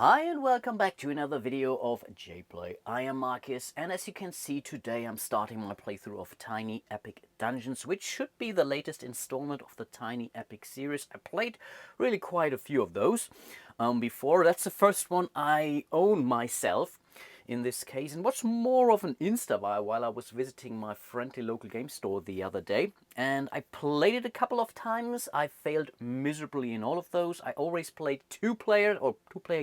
Hi and welcome back to another video of JPlay. I am Marcus, and as you can see today I'm starting my playthrough of Tiny Epic Dungeons, which should be the latest installment of the Tiny Epic series. I played really quite a few of those before. That's the first one I own myself in this case, and what's more of an insta buy while I was visiting my friendly local game store the other day, and I played it a couple of times. I failed miserably in all of those. I always played two-player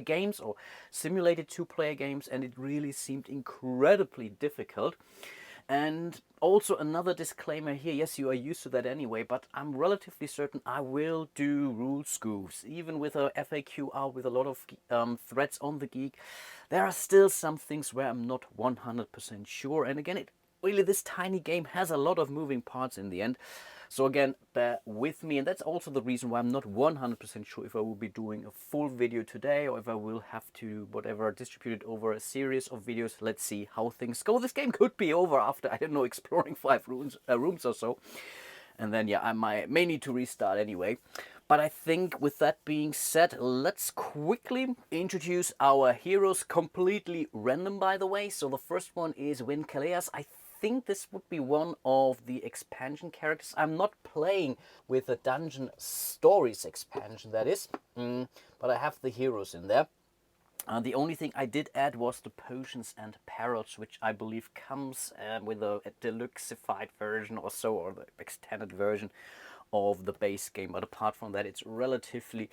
games or simulated two-player games, and it really seemed incredibly difficult. And also another disclaimer here, yes, you are used to that anyway, but I'm relatively certain I will do rule scoofs. Even with a FAQ out with a lot of threads on the Geek, there are still some things where I'm not 100% sure. And again, this tiny game has a lot of moving parts in the end. So again, bear with me, and that's also the reason why I'm not 100% sure if I will be doing a full video today or if I will have to, distribute it over a series of videos. Let's see how things go. This game could be over after, I don't know, exploring 5 rooms or so. And then, yeah, I may need to restart anyway. But I think with that being said, let's quickly introduce our heroes, completely random, by the way. So the first one is Win Kaleas. I think this would be one of the expansion characters. I'm not playing with the Dungeon Stories expansion, that is, but I have the heroes in there. The only thing I did add was the potions and parrots, which I believe comes with a deluxeified version or so, or the extended version of the base game. But apart from that, it's relatively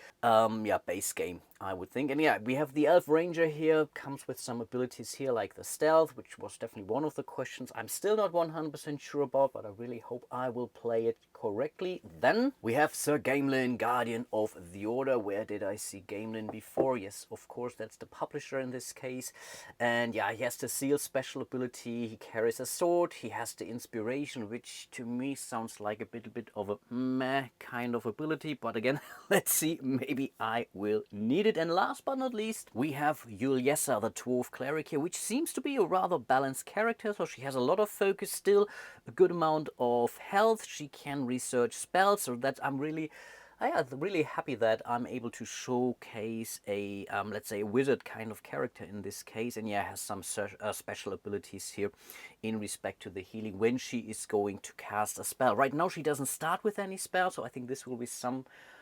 base game, I would think. And yeah, we have the Elf Ranger here, comes with some abilities here like the stealth, which was definitely one of the questions I'm still not 100% sure about, but I really hope I will play it correctly. Then we have Sir Gamelin, Guardian of the Order. Where did I see Gamelin before? Yes, of course, that's the publisher in this case. And yeah, he has the seal special ability, he carries a sword, he has the inspiration, which to me sounds like a little bit of a meh kind of ability, but again, let's see, maybe I will need it. And last but not least, we have Yuliessa, the dwarf cleric here, which seems to be a rather balanced character. So she has a lot of focus still, a good amount of health, she can research spells, so that I'm really happy that I'm able to showcase a, let's say, a wizard kind of character in this case. And yeah, has some special abilities here in respect to the healing when she is going to cast a spell. Right now, she doesn't start with any spell, so I think this will be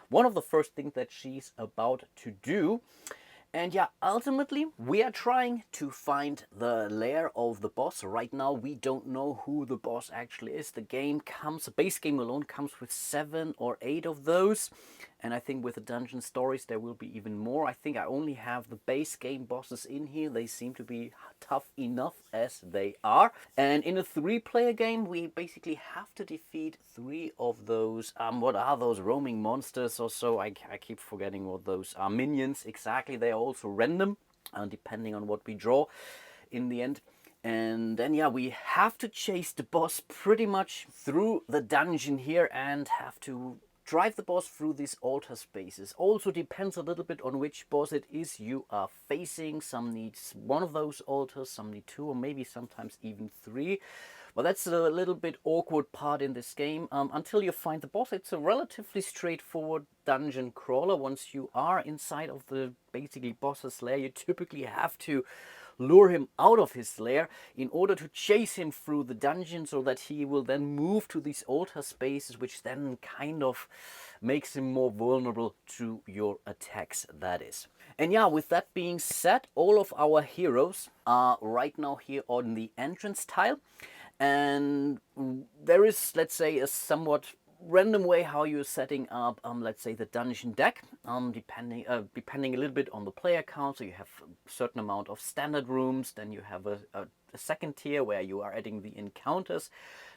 one of the first things that she's about to do. And yeah, ultimately, we are trying to find the lair of the boss. Right now, we don't know who the boss actually is. The base game alone comes with 7 or 8 of those. And I think with the Dungeon Stories, there will be even more. I think I only have the base game bosses in here. They seem to be tough enough as they are. And in a 3-player game, we basically have to defeat 3 of those, what are those, roaming monsters or so? I keep forgetting what those are. Minions, exactly. They are also random, depending on what we draw in the end. And then, yeah, we have to chase the boss pretty much through the dungeon here and have to drive the boss through these altar spaces. Also depends a little bit on which boss it is you are facing. Some needs 1 of those altars, some need 2, or maybe sometimes even 3. But that's a little bit awkward part in this game. Until you find the boss, it's a relatively straightforward dungeon crawler. Once you are inside of the basically boss's lair, you typically have to lure him out of his lair in order to chase him through the dungeon, so that he will then move to these altar spaces, which then kind of makes him more vulnerable to your attacks, that is. And yeah, with that being said, all of our heroes are right now here on the entrance tile. And there is, let's say, a somewhat random way how you're setting up, let's say, the dungeon deck, depending a little bit on the player count. So you have a certain amount of standard rooms, then you have a second tier where you are adding the encounters.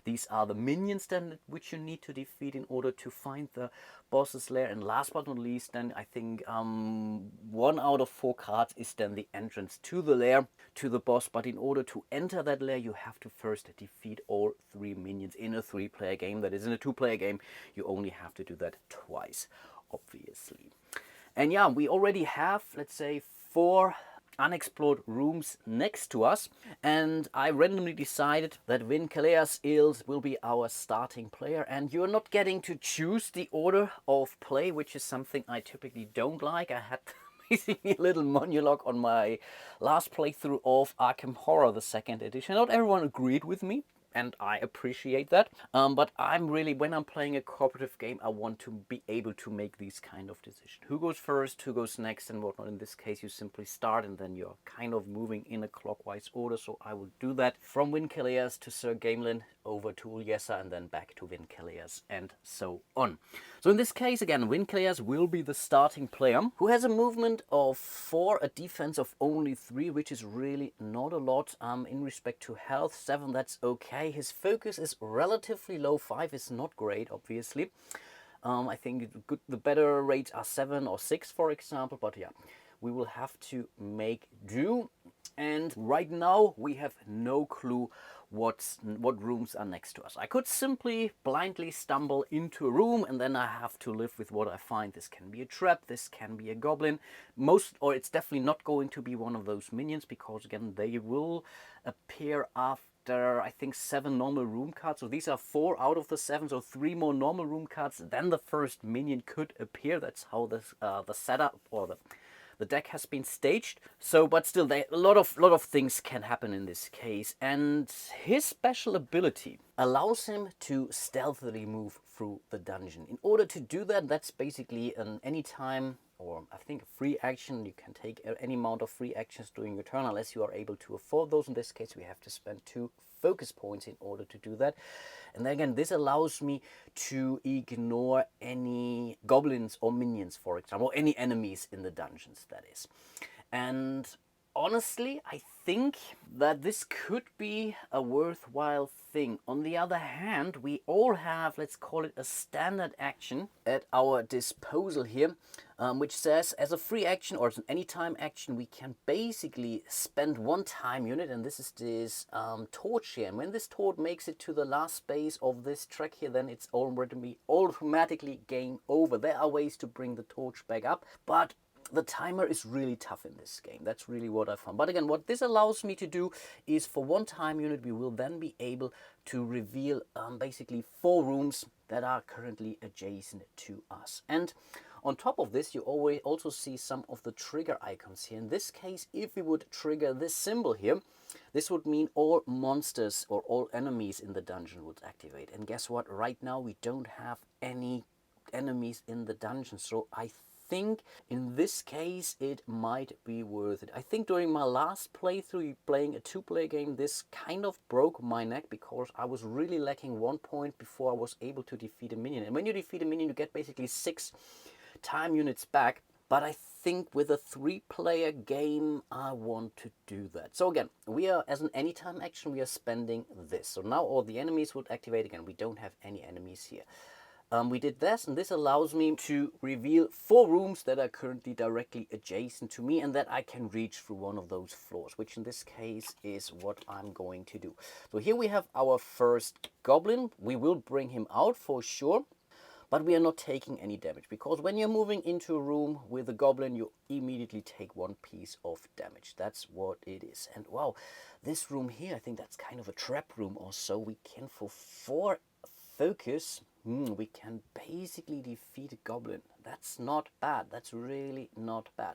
These are the minions then which you need to defeat in order to find the boss's lair. And last but not least, then I think 1 out of 4 cards is then the entrance to the lair, to the boss. But in order to enter that lair, you have to first defeat all 3 minions in a 3-player game. That is, in a 2-player game, you only have to do that twice, obviously. And yeah, we already have, let's say, 4 unexplored rooms next to us, and I randomly decided that Win Kaleas Eels will be our starting player. And you're not getting to choose the order of play, which is something I typically don't like. I had basically a little monologue on my last playthrough of Arkham Horror, the second edition. Not everyone agreed with me, and I appreciate that. But I'm really, when I'm playing a cooperative game, I want to be able to make these kind of decisions. Who goes first, who goes next, and whatnot. In this case, you simply start, and then you're kind of moving in a clockwise order. So I will do that from Vincalias to Sir Gamelin, over to Ulyessa, and then back to Vincalias, and so on. So in this case, again, Vincalias will be the starting player, who has a movement of 4, a defense of only 3, which is really not a lot. In respect to health, 7, that's okay. His focus is relatively low. 5 is not great, obviously. I think the better rates are 7 or 6, for example, but yeah, we will have to make do. And right now we have no clue what rooms are next to us. I could simply blindly stumble into a room, and then I have to live with what I find. This can be a trap, this can be a goblin, or it's definitely not going to be one of those minions, because again, they will appear after, I think, 7 normal room cards. So these are 4 out of the 7, so 3 more normal room cards, then the first minion could appear. That's how the setup, or the deck has been staged. So, but still, a lot of things can happen in this case. And his special ability allows him to stealthily move through the dungeon. In order to do that, that's basically an anytime, or I think a free action. You can take any amount of free actions during your turn, unless you are able to afford those. In this case, we have to spend 2 focus points in order to do that. And then again, this allows me to ignore any goblins or minions, for example, or any enemies in the dungeons, that is. And honestly, I think that this could be a worthwhile thing. On the other hand, we all have, let's call it a standard action at our disposal here, which says as a free action or as an anytime action, we can basically spend 1 time unit, and this is this torch here. And when this torch makes it to the last space of this track here, then it's already automatically game over. There are ways to bring the torch back up, but the timer is really tough in this game. That's really what I found. But again, what this allows me to do is, for 1 time unit, we will then be able to reveal basically 4 rooms that are currently adjacent to us. And on top of this, you always also see some of the trigger icons here. In this case, if we would trigger this symbol here, this would mean all monsters or all enemies in the dungeon would activate. And guess what? Right now, we don't have any enemies in the dungeon. So I think in this case it might be worth it. I think during my last playthrough, playing a 2-player game, this kind of broke my neck, because I was really lacking 1 point before I was able to defeat a minion. And when you defeat a minion, you get basically 6 time units back. But I think with a 3-player game, I want to do that. So again, we are, as an anytime action, we are spending this. So now all the enemies would activate again. We don't have any enemies here. We did this, and this allows me to reveal 4 rooms that are currently directly adjacent to me, and that I can reach through one of those floors, which in this case is what I'm going to do. So here we have our first goblin. We will bring him out for sure, but we are not taking any damage, because when you're moving into a room with a goblin, you immediately take 1 piece of damage. That's what it is. And wow, this room here, I think that's kind of a trap room or so. We can, for 4 focus, we can basically defeat a goblin. That's not bad. That's really not bad.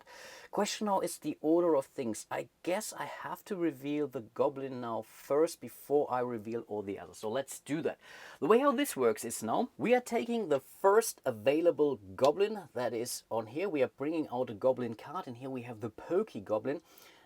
Question now is the order of things. I guess I have to reveal the goblin now first before I reveal all the others. So let's do that. The way how this works is, now we are taking the first available goblin that is on here. We are bringing out a goblin card, and here we have the Pokey Goblin.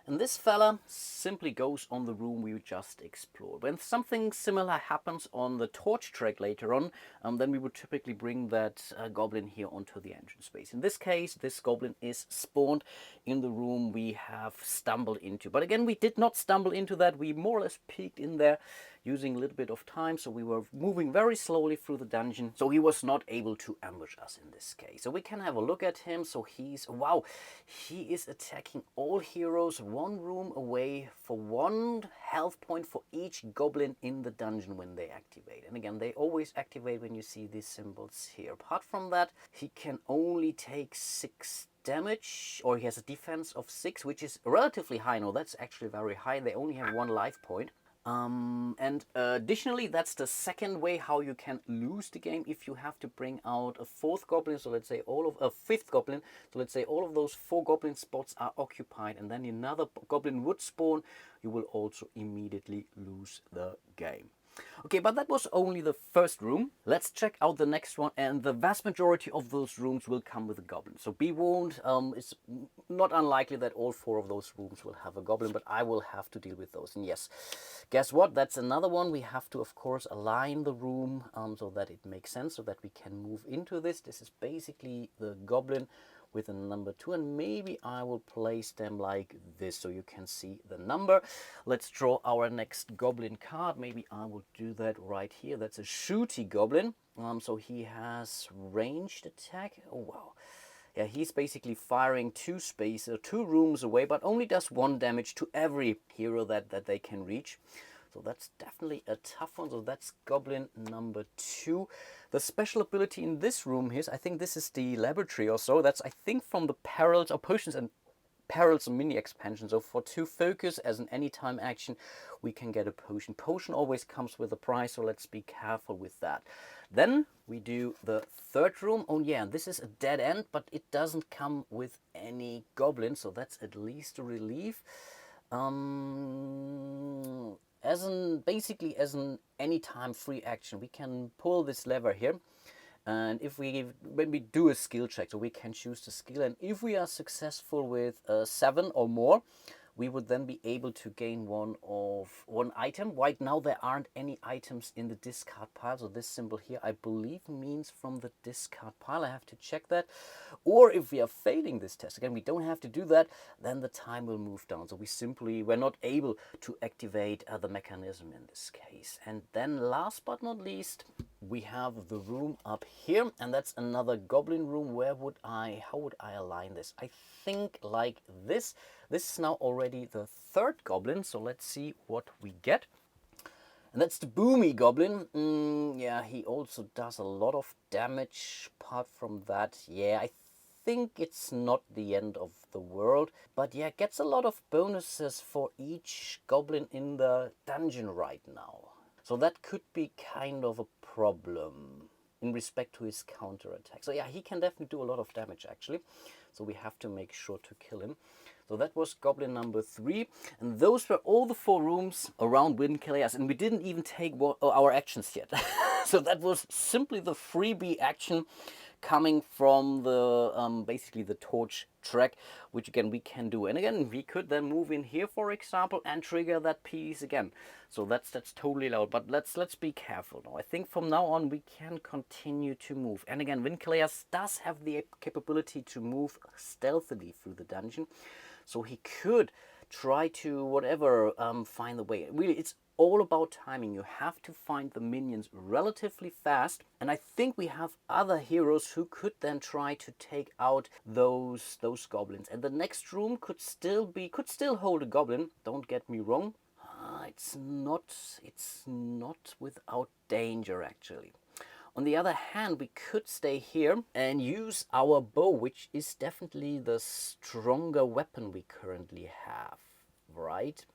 And this fella simply goes on the room we just explored. When something similar happens on the torch track later on, then we would typically bring that goblin here onto the entrance space. In this case, this goblin is spawned in the room we have stumbled into. But again, we did not stumble into that. We more or less peeked in there using a little bit of time, so we were moving very slowly through the dungeon, so he was not able to ambush us in this case. So we can have a look at him. So he's, wow, he is attacking all heroes 1 room away for 1 health point for each goblin in the dungeon when they activate. And again, they always activate when you see these symbols here. Apart from that, he can only take 6 damage, or he has a defense of 6, which is relatively high. No, that's actually very high. They only have 1 life point. And additionally, that's the second way how you can lose the game if you have to bring out a fourth goblin. So let's say a fifth goblin. So let's say all of those 4 goblin spots are occupied, and then another goblin would spawn. You will also immediately lose the game. Okay, but that was only the first room. Let's check out the next one, and the vast majority of those rooms will come with a goblin. So be warned, it's not unlikely that all 4 of those rooms will have a goblin, but I will have to deal with those. And yes, guess what? That's another one. We have to, of course, align the room so that it makes sense, so that we can move into this. This is basically the goblin with a number 2, and maybe I will place them like this so you can see the number. Let's draw our next goblin card. Maybe I will do that right here. That's a shooty goblin. So he has ranged attack. Oh wow. Yeah, he's basically firing 2 rooms away, but only does 1 damage to every hero that they can reach. So that's definitely a tough one. So that's goblin number 2. The special ability in this room is, I think this is the laboratory or so. That's, I think, from the Perils or Potions and Perils mini expansion. So for 2 focus as an anytime action, we can get a potion. Potion always comes with a price, so let's be careful with that. Then we do the third room. Oh yeah, this is a dead end, but it doesn't come with any goblins, so that's at least a relief. Basically as an anytime free action, we can pull this lever here, and when we do a skill check, so we can choose the skill, and if we are successful with 7 or more, we would then be able to gain one item. Right now there aren't any items in the discard pile, so this symbol here I believe means from the discard pile. I have to check that. Or if we are failing this test, again, we don't have to do that, then the time will move down. So we're not able to activate the mechanism in this case. And then last but not least, we have the room up here, and that's another goblin room. How would I align this? I think like this. This is now already the 3rd goblin, so let's see what we get. And that's the Boomy Goblin. Yeah, he also does a lot of damage. Apart from that, yeah, I think it's not the end of the world. But yeah, gets a lot of bonuses for each goblin in the dungeon right now. So that could be kind of a problem in respect to his counterattack. So yeah, he can definitely do a lot of damage actually. So we have to make sure to kill him. So that was goblin number 3, and those were all the 4 rooms around Wind-Keleas, and we didn't even take our actions yet. So that was simply the freebie action coming from the basically the torch track, which again we can do. And again, we could then move in here, for example, and trigger that piece again. So that's totally allowed. But let's be careful now. I think from now on we can continue to move. And again, Wind-Keleas does have the capability to move stealthily through the dungeon. So he could try to find the way. Really, it's all about timing. You have to find the minions relatively fast, and I think we have other heroes who could then try to take out those goblins. And the next room could still hold a goblin. Don't get me wrong. It's not without danger actually. On the other hand, we could stay here and use our bow, which is definitely the stronger weapon we currently have, right?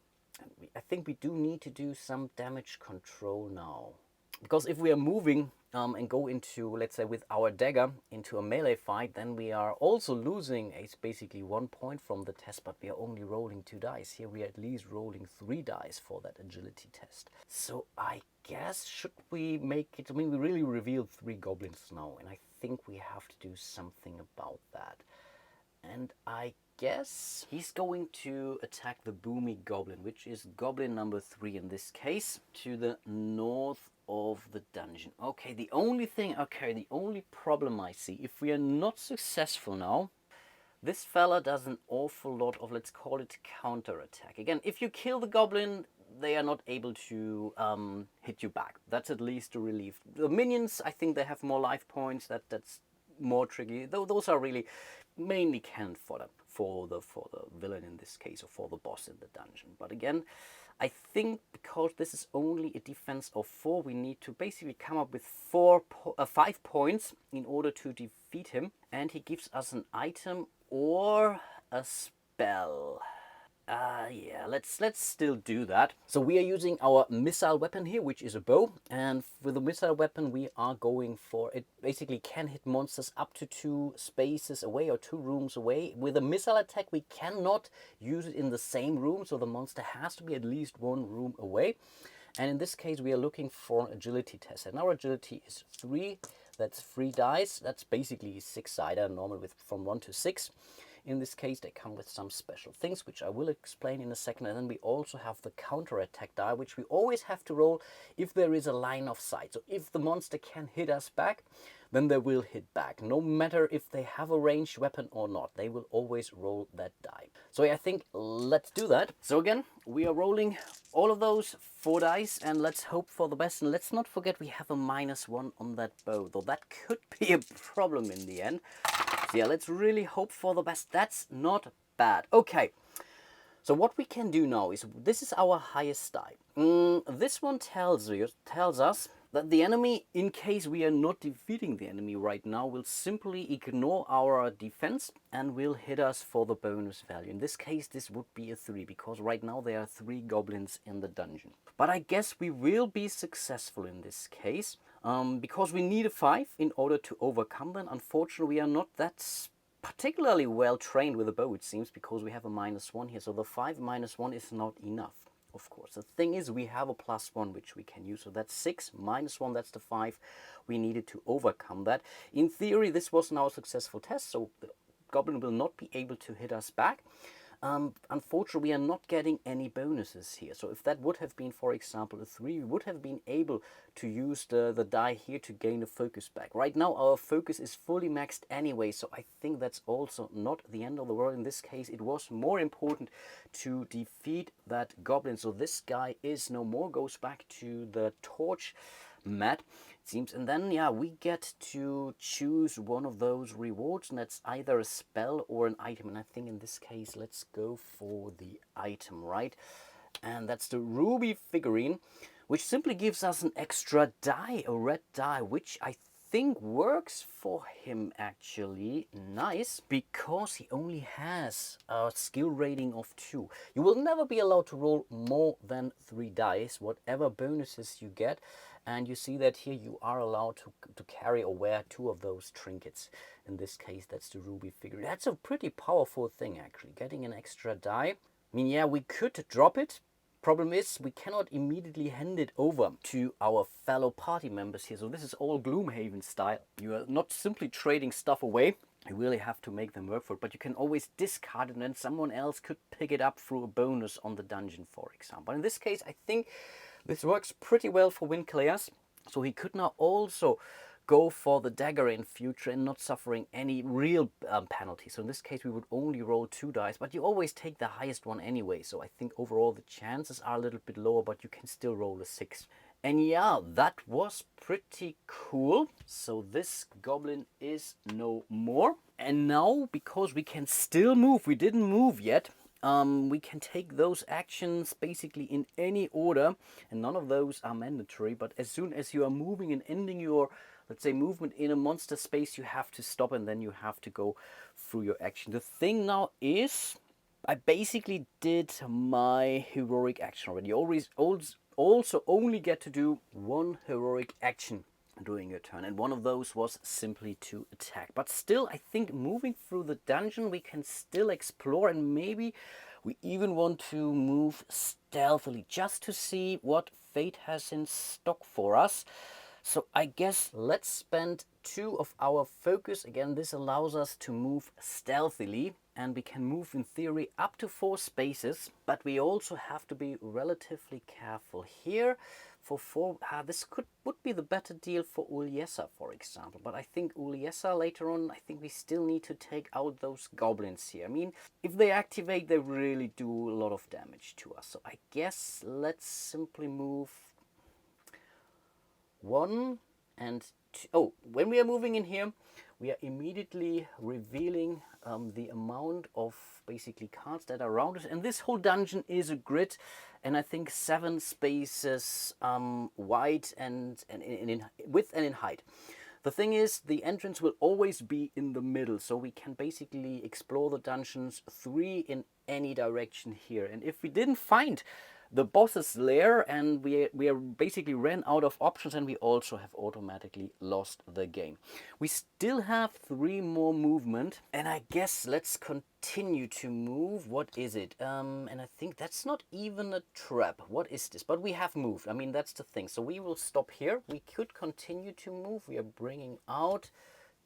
I think we do need to do some damage control now. Because if we are moving and go into, let's say with our dagger, into a melee fight, then we are also losing basically 1 point from the test, but we are only rolling 2 dice. Here we are at least rolling 3 dice for that agility test. So I guess, should we make it, I mean, we really revealed 3 goblins now, and I think we have to do something about that. And I guess he's going to attack the Boomy Goblin, which is goblin number 3 in this case, to the north of the dungeon. Okay, the only problem I see, if we are not successful now, this fella does an awful lot of, let's call it, counterattack. Again, if you kill the goblin, they are not able to hit you back. That's at least a relief. The minions, I think they have more life points. That's more tricky. Though those are really mainly canned for the villain in this case, or for the boss in the dungeon. But again, I think because this is only a defense of 4, we need to basically come up with 5 points in order to defeat him. And he gives us an item or a spell. Yeah, let's still do that. So we are using our missile weapon here, which is a bow, and with the missile weapon we are going for it. Basically, can hit monsters up to 2 spaces away or 2 rooms away. With a missile attack, we cannot use it in the same room, so the monster has to be at least 1 room away. And in this case, we are looking for an agility test, and our agility is 3. That's 3 dice. That's basically 6-sider, normal with from 1 to 6. In this case, they come with some special things, which I will explain in a second. And then we also have the counter-attack die, which we always have to roll if there is a line of sight. So if the monster can hit us back, then they will hit back. No matter if they have a ranged weapon or not, they will always roll that die. So I think let's do that. So again, we are rolling all of those 4 dice, and let's hope for the best. And let's not forget we have a -1 on that bow, though that could be a problem in the end. So yeah, let's really hope for the best. That's not bad. Okay, so what we can do now is, this is our highest die. This one tells us that the enemy, in case we are not defeating the enemy right now, will simply ignore our defense and will hit us for the bonus value. In this case, this would be a 3, because right now there are 3 goblins in the dungeon. But I guess we will be successful in this case, because we need a 5 in order to overcome them. Unfortunately, we are not that particularly well trained with a bow, it seems, because we have a -1 here. So the 5 -1 is not enough. Of course, the thing is, we have a +1 which we can use, so that's 6 -1, that's the 5 we needed to overcome that. In theory, this was now a successful test, so the goblin will not be able to hit us back. Unfortunately, we are not getting any bonuses here. So if that would have been, for example, a 3, we would have been able to use the die here to gain a focus back. Right now, our focus is fully maxed anyway, so I think that's also not the end of the world. In this case, it was more important to defeat that goblin. So this guy is no more, goes back to the torch mat, it seems. And then, yeah, we get to choose one of those rewards, and that's either a spell or an item. And I think in this case, let's go for the item, right? And that's the ruby figurine, which simply gives us an extra die, a red die, which I think works for him actually nice, because he only has a skill rating of 2. You will never be allowed to roll more than 3 dice, whatever bonuses you get. And you see that here you are allowed to carry or wear 2 of those trinkets. In this case, that's the ruby figure. That's a pretty powerful thing, actually, getting an extra die. I mean, yeah, we could drop it. Problem is, we cannot immediately hand it over to our fellow party members here. So this is all Gloomhaven style. You are not simply trading stuff away. You really have to make them work for it, but you can always discard it, and then someone else could pick it up through a bonus on the dungeon, for example. In this case, I think this works pretty well for Wincleas, so he could now also go for the dagger in future and not suffering any real penalty. So in this case, we would only roll 2 dice, but you always take the highest one anyway. So I think overall the chances are a little bit lower, but you can still roll a 6. And yeah, that was pretty cool. So this goblin is no more. And now, because we can still move, we didn't move yet, we can take those actions basically in any order, and none of those are mandatory. But as soon as you are moving and ending your, let's say, movement in a monster space, you have to stop, and then you have to go through your action. The thing now is, I basically did my heroic action already. You also only get to do 1 heroic action during your turn, and one of those was simply to attack. But still, I think moving through the dungeon, we can still explore, and maybe we even want to move stealthily just to see what fate has in stock for us. So I guess let's spend 2 of our focus. Again, this allows us to move stealthily, and we can move in theory up to 4 spaces, but we also have to be relatively careful here. For 4, this would be the better deal for Uliessa, for example. But I think Uliessa later on, I think we still need to take out those goblins here. I mean, if they activate, they really do a lot of damage to us. So I guess let's simply move 1 and 2. Oh, when we are moving in here, we are immediately revealing the amount of basically cards that are around us. And this whole dungeon is a grid, and I think 7 spaces wide and in width and in height. The thing is, the entrance will always be in the middle, so we can basically explore the dungeons 3 in any direction here. And if we didn't find the boss's lair and we are basically ran out of options, and we also have automatically lost the game. We still have 3 more movement, and I guess let's continue to move. What is it? And I think that's not even a trap. What is this? But we have moved. I mean, that's the thing. So we will stop here. We could continue to move. We are bringing out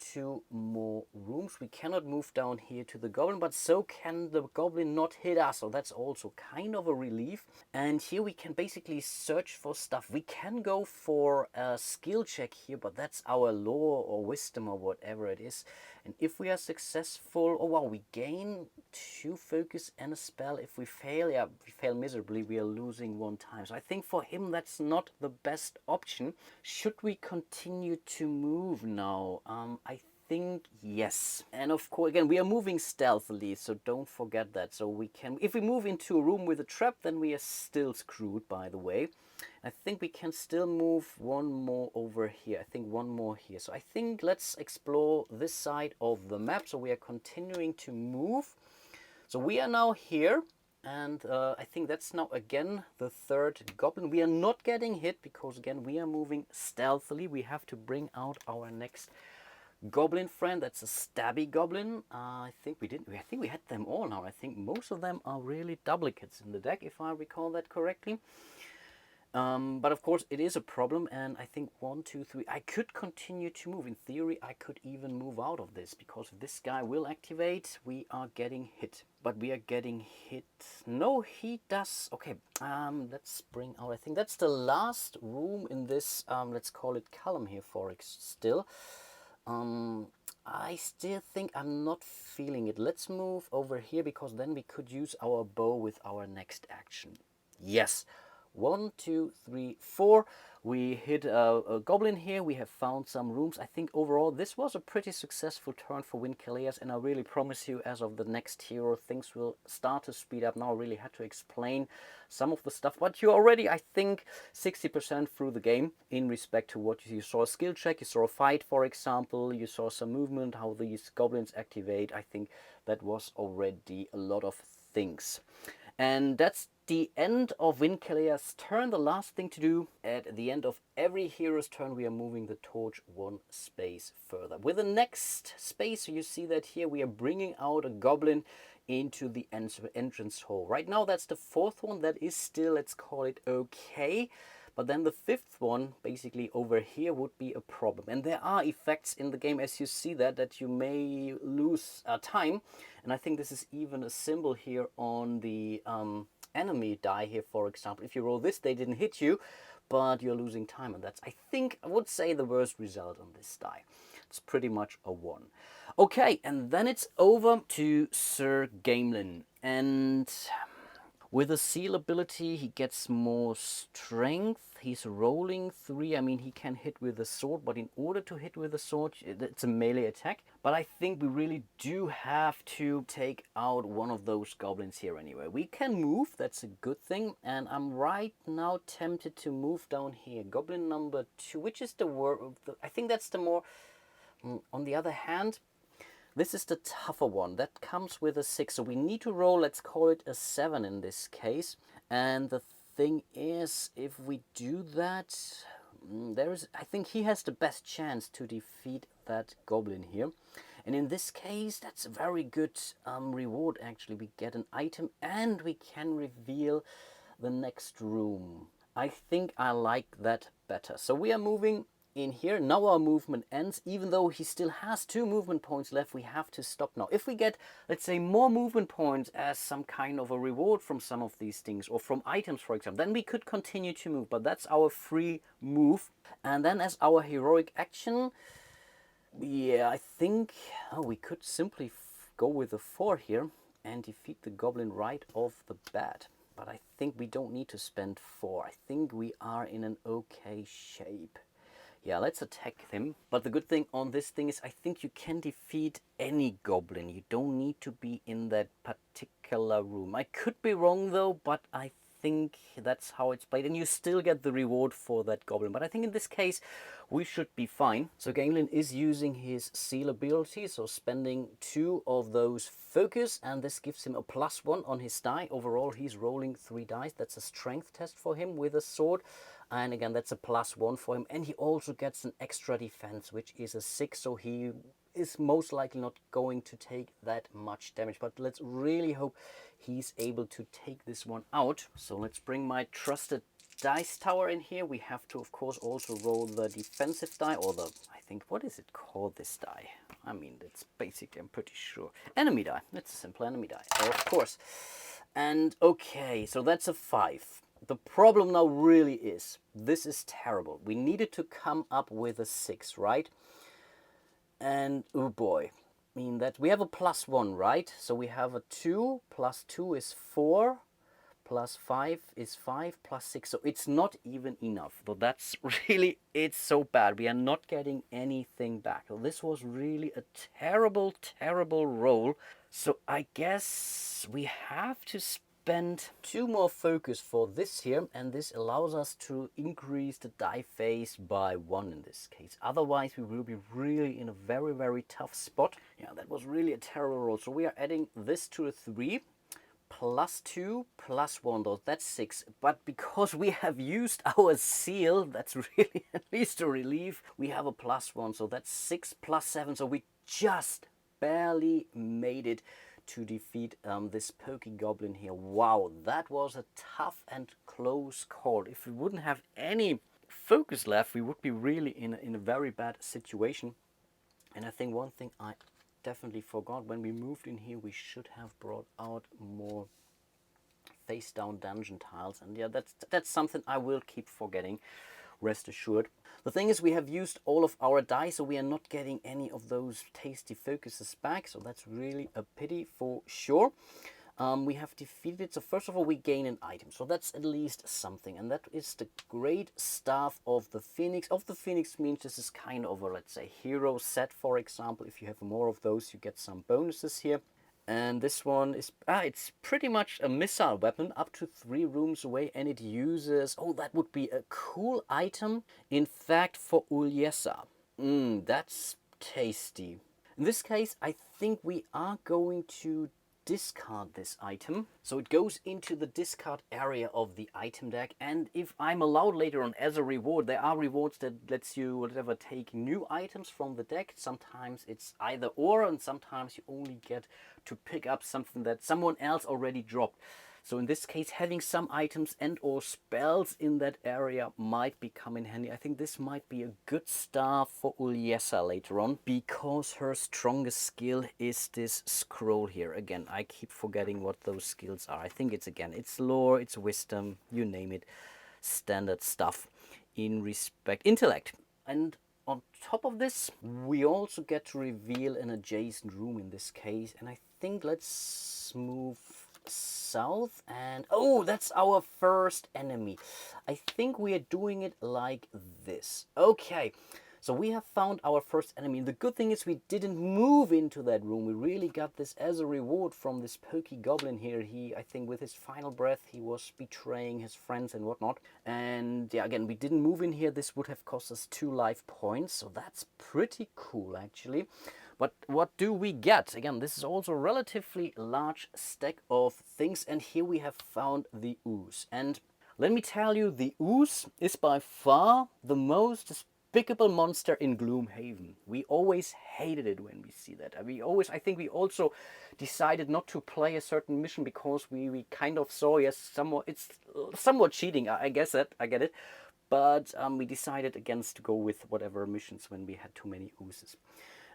2 more rooms. We cannot move down here to the goblin, but so can the goblin not hit us, so that's also kind of a relief. And here we can basically search for stuff. We can go for a skill check here, but that's our lore or wisdom or whatever it is. And if we are successful, oh wow, we gain 2 focus and a spell. If we fail, yeah, we fail miserably, we are losing 1 time. So I think for him that's not the best option. Should we continue to move now? I think yes. And of course, again, we are moving stealthily, so don't forget that. So we can, if we move into a room with a trap, then we are still screwed, by the way. I think we can still move 1 more over here. I think 1 more here. So I think let's explore this side of the map. So we are continuing to move. So we are now here. And I think that's now again the 3rd goblin. We are not getting hit because again we are moving stealthily. We have to bring out our next goblin friend. That's a stabby goblin. I think we didn't. I think we had them all now. I think most of them are really duplicates in the deck, if I recall that correctly. But of course it is a problem, and I think 1, 2, 3. I could continue to move. In theory, I could even move out of this because if this guy will activate, we are getting hit. But we are getting hit. No, he does. Okay, let's bring out. I think that's the last room in this. Let's call it column here for still. I still think I'm not feeling it. Let's move over here because then we could use our bow with our next action. Yes. 1, 2, 3, 4. We hit a goblin here. We have found some rooms. I think overall this was a pretty successful turn for Winkeleas, and I really promise you as of the next hero things will start to speed up. Now I really had to explain some of the stuff, but you're already, I think, 60% through the game in respect to what you saw. A skill check, you saw a fight, for example, you saw some movement, how these goblins activate. I think that was already a lot of things. And that's the end of Winkeleas' turn. The last thing to do at the end of every hero's turn, we are moving the torch 1 space further. With the next space, you see that here we are bringing out a goblin into the entrance hall. Right now that's the 4th one. That is still, let's call it okay. But then the 5th one, basically over here, would be a problem. And there are effects in the game, as you see that you may lose time. And I think this is even a symbol here on the enemy die here, for example. If you roll this, they didn't hit you, but you're losing time. And that's, I think, I would say the worst result on this die. It's pretty much a 1. Okay, and then it's over to Sir Gamelin. And with a seal ability, he gets more strength. He's rolling 3. I mean, he can hit with a sword, but in order to hit with a sword, it's a melee attack. But I think we really do have to take out one of those goblins here anyway. We can move, that's a good thing. And I'm right now tempted to move down here. Goblin number 2, which is I think that's the more... On the other hand, this is the tougher one. That comes with a 6. So we need to roll, let's call it a 7 in this case. And the thing is, if we do that, I think he has the best chance to defeat that goblin here. And in this case, that's a very good reward actually. We get an item and we can reveal the next room. I think I like that better. So we are moving in here. Now our movement ends. Even though he still has 2 movement points left, we have to stop now. If we get, let's say, more movement points as some kind of a reward from some of these things, or from items, for example, then we could continue to move. But that's our free move. And then as our heroic action, yeah, I think we could simply go with a 4 here and defeat the goblin right off the bat. But I think we don't need to spend 4. I think we are in an okay shape. Yeah, let's attack him. But the good thing on this thing is I think you can defeat any goblin. You don't need to be in that particular room. I could be wrong though, but I think that's how it's played, and you still get the reward for that goblin. But I think in this case we should be fine. So Gamelin is using his seal ability, so spending 2 of those focus, and this gives him a +1 on his die. Overall he's rolling 3 dice. That's a strength test for him with a sword, and again that's a +1 for him, and he also gets an extra defense, which is a 6, so he is most likely not going to take that much damage. But let's really hope he's able to take this one out. So let's bring my trusted dice tower in here. We have to of course also roll the defensive die, or the, I think, what is it called, this die? I mean, it's basically, I'm pretty sure, enemy die. It's a simple enemy die, of course. And okay, so that's a 5. The problem now really is, this is terrible. We needed to come up with a 6, right? And oh boy, I mean that we have a +1, right? So we have a 2 + 2 is 4, +5 is 5, +6. So it's not even enough. So that's really, it's so bad. We are not getting anything back. So this was really a terrible, terrible roll. So I guess we have to spend 2 more focus for this here, and this allows us to increase the die phase by 1 in this case. Otherwise we will be really in a very, very tough spot. Yeah, that was really a terrible roll. So we are adding this to a 3, +2 +1, though that's 6. But because we have used our seal, that's really at least a relief. We have a +1, so that's 6 +7. So we just barely made it to defeat this pokey goblin here. Wow, that was a tough and close call. If we wouldn't have any focus left, we would be really in a very bad situation. And I think one thing I definitely forgot, when we moved in here, we should have brought out more face down dungeon tiles, and yeah, that's something I will keep forgetting, rest assured. The thing is, we have used all of our die, so we are not getting any of those tasty focuses back, so that's really a pity for sure. We have defeated, so first of all we gain an item, so that's at least something, and that is the Great Staff of the Phoenix. Of the Phoenix means this is kind of a, let's say, hero set, for example. If you have more of those, you get some bonuses here. And this one is, it's pretty much a missile weapon up to 3 rooms away, and it uses, oh, that would be a cool item, in fact, for Ulyessa. That's tasty. In this case, I think we are going to discard this item. So it goes into the discard area of the item deck, and if I'm allowed later on as a reward, there are rewards that lets you whatever take new items from the deck. Sometimes it's either or, and sometimes you only get to pick up something that someone else already dropped. So in this case, having some items and or spells in that area might become in handy. I think this might be a good start for Ulyessa later on, because her strongest skill is this scroll here. Again, I keep forgetting what those skills are. I think it's, again, it's lore, it's wisdom, you name it, standard stuff in respect intellect. And on top of this, we also get to reveal an adjacent room in this case, and I think let's move south, and oh, that's our first enemy. I think we are doing it like this. Okay, so we have found our first enemy. The good thing is we didn't move into that room. We really got this as a reward from this pokey goblin here. He, I think with his final breath, he was betraying his friends and whatnot. And yeah, again, we didn't move in here. This would have cost us 2 life points, so that's pretty cool actually. But what do we get? Again, this is also a relatively large stack of things, and here we have found the ooze. And let me tell you, the ooze is by far the most despicable monster in Gloomhaven. We always hated it when we see that. I think we also decided not to play a certain mission because we kind of saw, yes, it's somewhat cheating. I get it. But we decided against to go with whatever missions when we had too many oozes.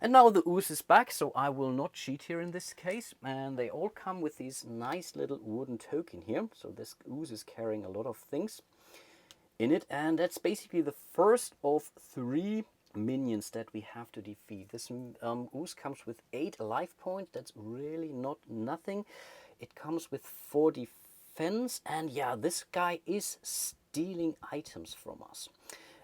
And now the ooze is back, so I will not cheat here in this case. And they all come with these nice little wooden token here. So this ooze is carrying a lot of things in it. And that's basically the first of 3 minions that we have to defeat. This ooze comes with 8 life points. That's really not nothing. It comes with 4 defense. And yeah, this guy is stealing items from us.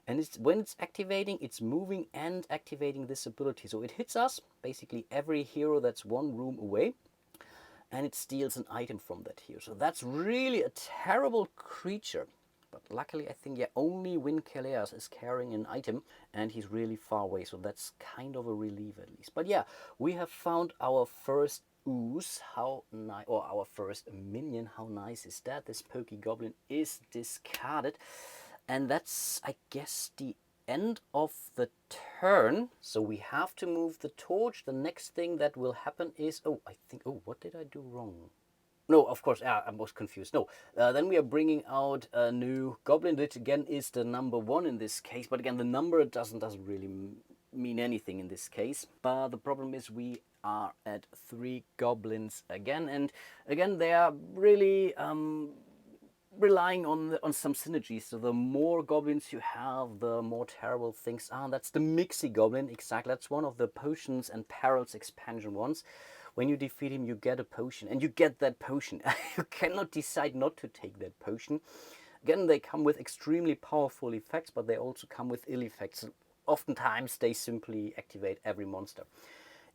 And when it's activating, it's moving and activating this ability. So it hits us, basically every hero that's 1 room away. and it steals an item from that here. So that's really a terrible creature. But luckily, I think, yeah, only Winkeleas is carrying an item, and he's really far away, so that's kind of a relief at least. But yeah, we have found our first ooze. How nice, or our first minion. How nice is that? This Pokey Goblin is discarded, and that's, I guess, the end of the turn. So we have to move the torch. The next thing that will happen is, oh, I think, oh, what did I do wrong? No, of course, I was confused. No, then we are bringing out a new goblin, which again is the number 1 in this case. But again, the number doesn't really mean anything in this case. But the problem is we are at 3 goblins again. And again, they are really relying on some synergies. So the more goblins you have, the more terrible things are. That's the Mixie Goblin, exactly. That's one of the Potions and Perils expansion ones. When you defeat him, you get a potion, and you get that potion. You cannot decide not to take that potion. Again, they come with extremely powerful effects, but they also come with ill effects. Oftentimes, they simply activate every monster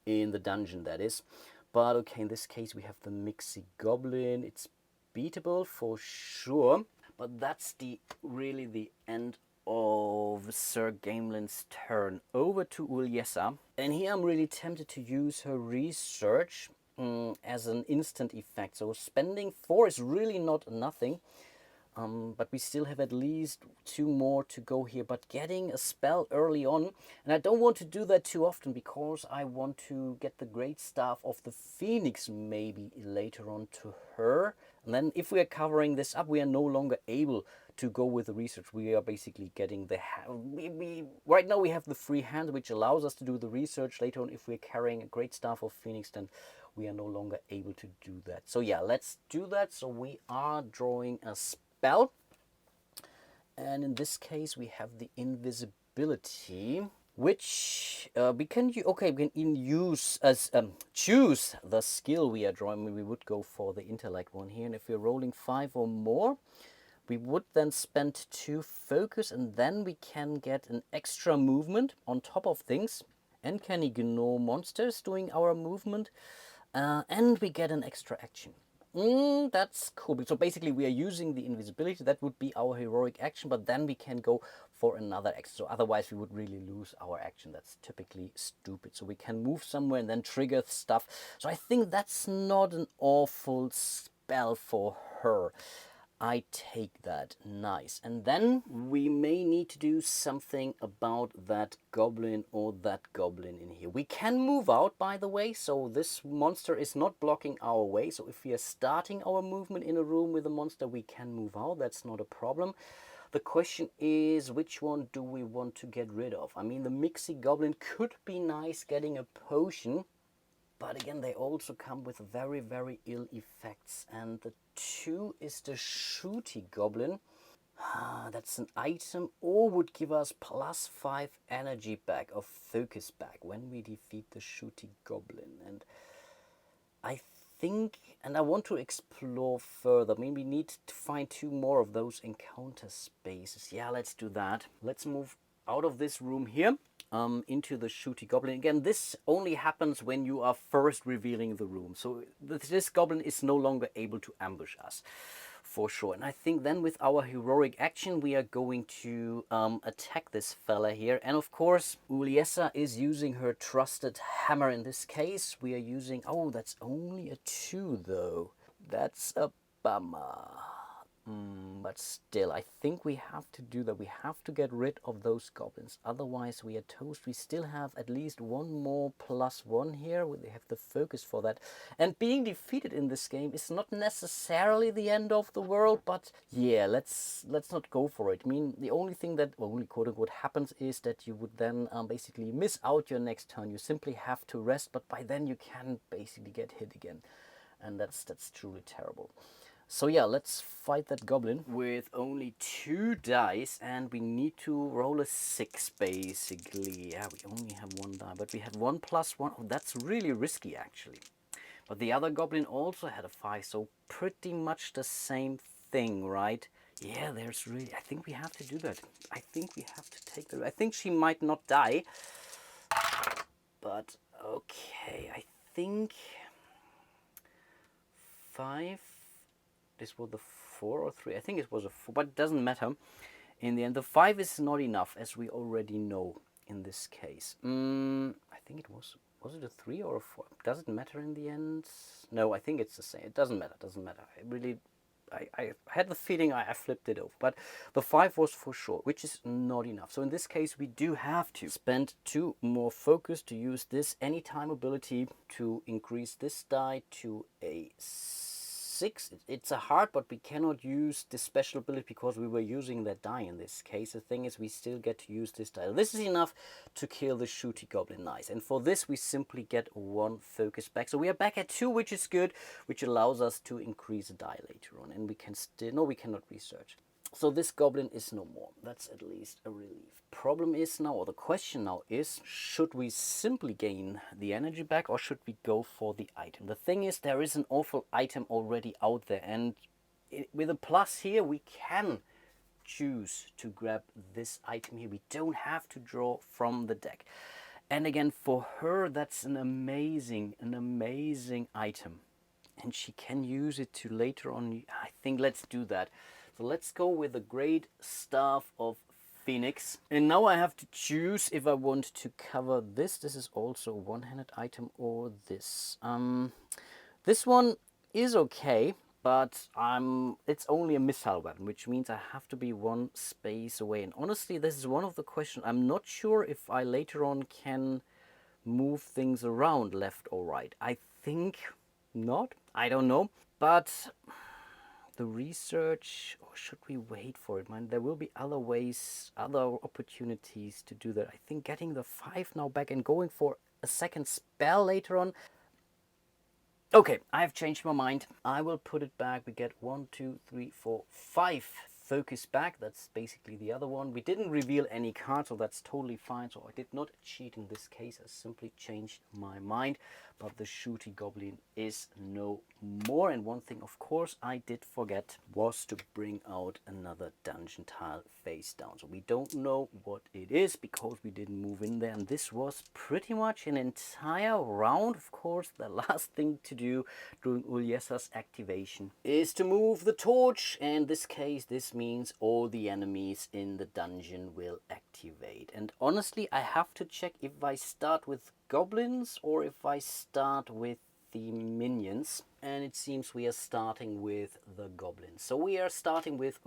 in the dungeon, that is. But okay, in this case, we have the Mixie Goblin. It's beatable for sure, but that's really the end of Sir Gamelin's turn. Over to Uliessa, and here I'm really tempted to use her research as an instant effect. So spending 4 is really not nothing, but we still have at least 2 more to go here. But getting a spell early on, and I don't want to do that too often because I want to get the Great Staff of the Phoenix maybe later on to her. And then if we are covering this up, we are no longer able to go with the research. We are basically getting the... right now we have the free hand, which allows us to do the research. Later on, if we're carrying a Great Staff of Phoenix, then we are no longer able to do that. So yeah, let's do that. So we are drawing a spell. And in this case, we have the invisibility, which we can use as choose the skill we are drawing. We would go for the intellect one here, and if we're rolling 5 or more, we would then spend 2 focus, and then we can get an extra movement on top of things, and can ignore monsters doing our movement, and we get an extra action. That's cool. So basically we are using the invisibility. That would be our heroic action, but then we can go for another action. So otherwise we would really lose our action. That's typically stupid. So we can move somewhere and then trigger stuff. So I think that's not an awful spell for her. I take that. Nice. And then we may need to do something about that goblin or that goblin in here. We can move out, by the way, so this monster is not blocking our way. So if we are starting our movement in a room with a monster, we can move out. That's not a problem. The question is, which one do we want to get rid of? I mean, the Mixie Goblin could be nice getting a potion, but again, they also come with very, very ill effects. And the 2 is the Shooty Goblin. That's an item, or would give us +5 energy back, or focus back, when we defeat the Shooty Goblin. And I think, and I want to explore further. Maybe we need to find 2 more of those encounter spaces. Yeah, let's do that. Let's move out of this room here. Into the Shooty Goblin. Again, this only happens when you are first revealing the room. So this goblin is no longer able to ambush us, for sure. And I think then with our heroic action, we are going to attack this fella here. And of course, Uliessa is using her trusted hammer in this case. We are using... oh, that's only a 2 though. That's a bummer. But still, I think we have to do that. We have to get rid of those goblins. Otherwise, we are toast. We still have at least 1 more +1 here. We have the focus for that. And being defeated in this game is not necessarily the end of the world. But yeah, let's not go for it. I mean, the only thing that, only quote-unquote, happens is that you would then basically miss out your next turn. You simply have to rest. But by then, you can basically get hit again. And that's truly terrible. So yeah, let's fight that goblin with only 2 dice, and we need to roll a 6 basically. Yeah, we only have 1 die, but we had 1 +1. Oh, that's really risky actually. But the other goblin also had a 5, so pretty much the same thing, right? Yeah, there's really... I think we have to do that. I think we have to take the... I think she might not die. But okay, I think... 5. This was the 4 or 3. I think it was a 4, but it doesn't matter. In the end, the 5 is not enough, as we already know in this case. I think it was it a 3 or a 4? Does it matter in the end? No, I think it's the same. It doesn't matter, doesn't matter. I had the feeling I flipped it over, but the 5 was for sure, which is not enough. So in this case, we do have to spend 2 more focus to use this anytime ability to increase this die to a 6. It's a heart, but we cannot use this special ability because we were using that die in this case. The thing is, we still get to use this die. This is enough to kill the shooty goblin nice. And for this, we simply get 1 focus back. So we are back at 2, which is good, which allows us to increase a die later on. And we can still, no, we cannot research. So this goblin is no more. That's at least a relief. Problem is now, or the question now is, should we simply gain the energy back or should we go for the item? The thing is, there is an awful item already out there, and with a plus here, we can choose to grab this item here. We don't have to draw from the deck. And again, for her, that's an amazing item. And she can use it to later on, I think let's do that. So let's go with the Great Staff of Phoenix. And now I have to choose if I want to cover this. This is also a one-handed item, or this. This one is okay, but it's only a missile weapon, which means I have to be 1 space away. And honestly, this is one of the questions. I'm not sure if I later on can move things around left or right. I think not. I don't know. But the research, or should we wait for it? Man, there will be other ways, other opportunities to do that. I think getting the 5 now back and going for a second spell later on. Okay, I have changed my mind. I will put it back. We get 1, 2, 3, 4, 5 focus back. That's basically the other one. We didn't reveal any cards, so that's totally fine. So I did not cheat in this case. I simply changed my mind. But the shooty goblin is no more. And one thing, of course, I did forget was to bring out another dungeon tile face down. So we don't know what it is because we didn't move in there. And this was pretty much an entire round. Of course, the last thing to do during Ulyesa's activation is to move the torch. And in this case, this means all the enemies in the dungeon will activate. And honestly, I have to check if I start with goblins or if I start with the minions, and it seems we are starting with the goblins. So we are starting with,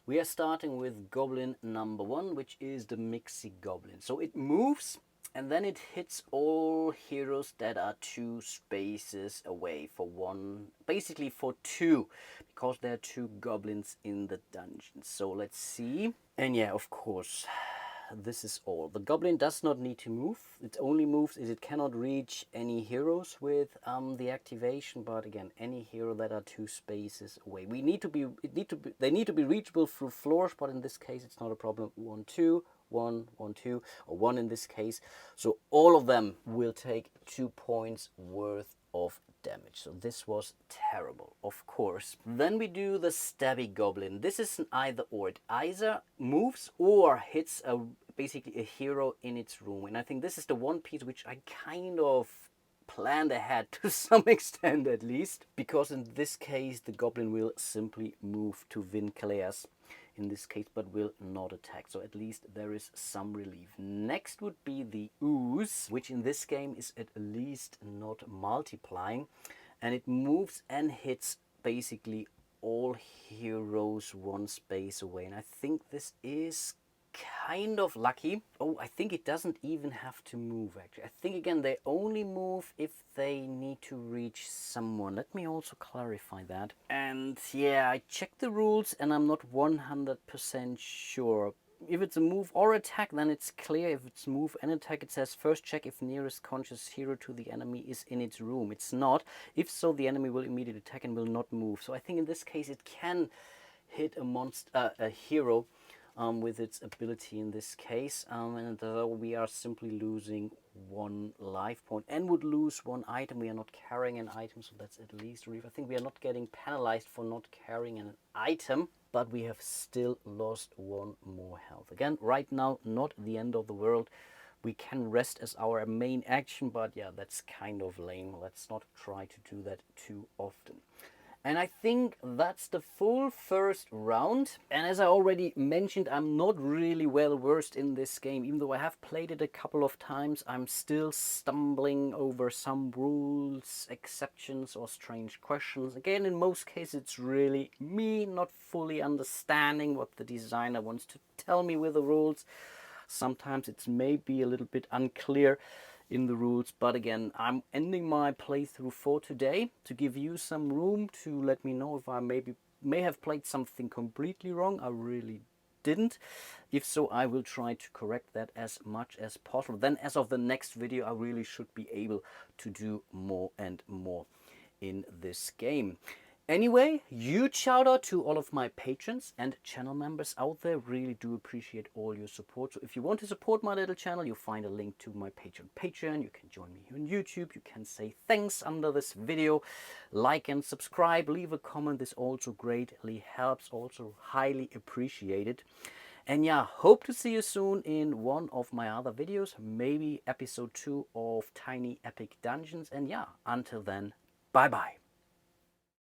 we are starting with goblin number 1, which is the Mixie Goblin. So it moves and then it hits all heroes that are 2 spaces away for 1, basically for 2, because there are 2 goblins in the dungeon. So let's see. And yeah, of course, this is all. The goblin does not need to move. It only moves if it cannot reach any heroes with the activation. But again, any hero that are 2 spaces away. They need to be reachable through floors. But in this case, it's not a problem. 1, 2, 1, 1, 2, or 1 in this case. So all of them will take 2 points worth of damage. So this was terrible, of course. Then we do the Stabby Goblin. This is an either or. It either moves or hits basically a hero in its room. And I think this is the one piece which I kind of planned ahead to some extent, at least, because in this case the goblin will simply move to Vincaleas in this case, but will not attack. So at least there is some relief. Next would be the Ooze, which in this game is at least not multiplying, and it moves and hits basically all heroes 1 space away. And I think this is kind of lucky. Oh, I think it doesn't even have to move, actually. I think again they only move if they need to reach someone. Let me also clarify that. And yeah, I checked the rules and I'm not 100% sure. If it's a move or attack, then it's clear. If it's move and attack, it says first check if nearest conscious hero to the enemy is in its room. It's not. If so, the enemy will immediately attack and will not move. So I think in this case it can hit a hero with its ability in this case, and we are simply losing 1 life point and would lose 1 item. We are not carrying an item, so that's at least relief. I think we are not getting penalized for not carrying an item, but we have still lost 1 more health. Again, right now, not the end of the world, we can rest as our main action, but yeah, that's kind of lame. Let's not try to do that too often. And I think that's the full first round. And as I already mentioned, I'm not really well versed in this game. Even though I have played it a couple of times, I'm still stumbling over some rules, exceptions, or strange questions. Again, in most cases, it's really me not fully understanding what the designer wants to tell me with the rules. Sometimes it's maybe a little bit unclear in the rules, but again, I'm ending my playthrough for today to give you some room to let me know if I may have played something completely wrong. I really didn't. If so, I will try to correct that as much as possible. Then as of the next video, I really should be able to do more and more in this game. Anyway, huge shout out to all of my patrons and channel members out there. Really do appreciate all your support. So if you want to support my little channel, you'll find a link to my Patreon. You can join me here on YouTube. You can say thanks under this video. Like and subscribe. Leave a comment. This also greatly helps. Also highly appreciated. And yeah, hope to see you soon in one of my other videos. Maybe episode 2 of Tiny Epic Dungeons. And yeah, until then, bye bye.